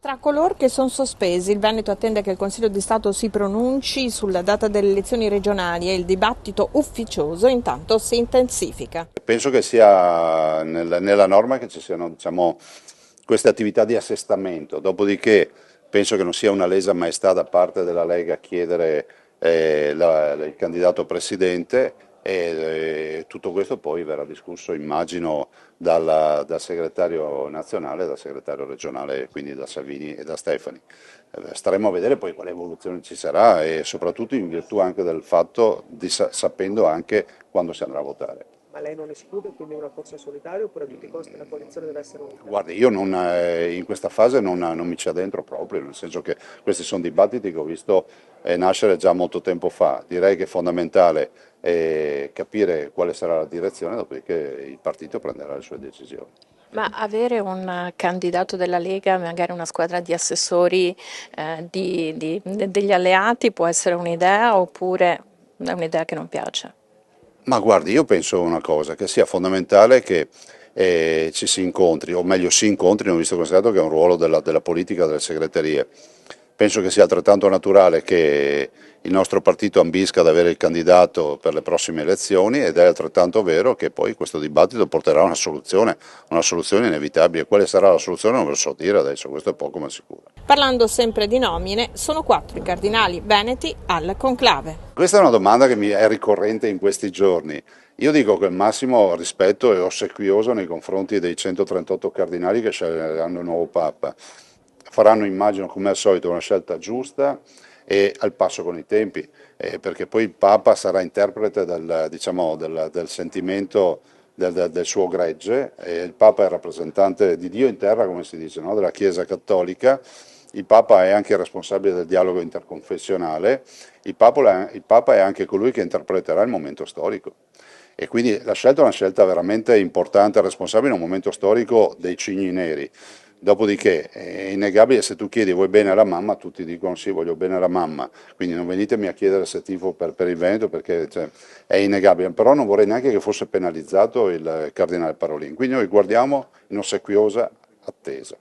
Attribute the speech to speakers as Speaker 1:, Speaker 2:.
Speaker 1: Tra coloro che sono sospesi, il Veneto attende che il Consiglio di Stato si pronunci sulla data delle elezioni regionali e il dibattito ufficioso intanto si intensifica.
Speaker 2: Penso che sia nella norma che ci siano, diciamo, queste attività di assestamento, dopodiché penso che non sia una lesa maestà da parte della Lega chiedere il candidato presidente e tutto questo poi verrà discusso, immagino, dal segretario nazionale, dal segretario regionale, quindi da Salvini e da Stefani. Staremo a vedere poi quale evoluzione ci sarà e soprattutto in virtù anche del fatto di sapendo anche quando si andrà a votare.
Speaker 3: Ma lei non esclude quindi una forza solitaria oppure a tutti i costi la coalizione deve essere unita?
Speaker 2: Guardi, io in questa fase non mi ci addentro proprio, nel senso che questi sono dibattiti che ho visto nascere già molto tempo fa. Direi che è fondamentale capire quale sarà la direzione, dopodiché il partito prenderà le sue decisioni.
Speaker 4: Ma avere un candidato della Lega, magari una squadra di assessori degli alleati, può essere un'idea oppure è un'idea che non piace?
Speaker 2: Ma guardi, io penso una cosa, che sia fondamentale che ci si incontri, o meglio si incontrino, visto e considerato che è un ruolo della politica, delle segreterie. Penso che sia altrettanto naturale che il nostro partito ambisca ad avere il candidato per le prossime elezioni ed è altrettanto vero che poi questo dibattito porterà a una soluzione inevitabile. Quale sarà la soluzione non ve lo so dire adesso, questo è poco ma sicuro.
Speaker 1: Parlando sempre di nomine, sono 4 i cardinali veneti al conclave.
Speaker 2: Questa è una domanda che mi è ricorrente in questi giorni. Io dico che il massimo rispetto è ossequioso nei confronti dei 138 cardinali che sceglieranno il nuovo Papa. Faranno, immagino, come al solito, una scelta giusta e al passo con i tempi, perché poi il Papa sarà interprete diciamo, del sentimento del suo gregge, e il Papa è il rappresentante di Dio in terra, come si dice, no? Della Chiesa Cattolica. Il Papa è anche il responsabile del dialogo interconfessionale, il Papa è anche colui che interpreterà il momento storico. E quindi la scelta è una scelta veramente importante e responsabile in un momento storico dei cigni neri. Dopodiché è innegabile, se tu chiedi vuoi bene alla mamma, tutti dicono sì, voglio bene alla mamma, quindi non venitemi a chiedere se tifo per il Veneto perché cioè, è innegabile, però non vorrei neanche che fosse penalizzato il cardinale Parolin, quindi noi guardiamo in ossequiosa attesa.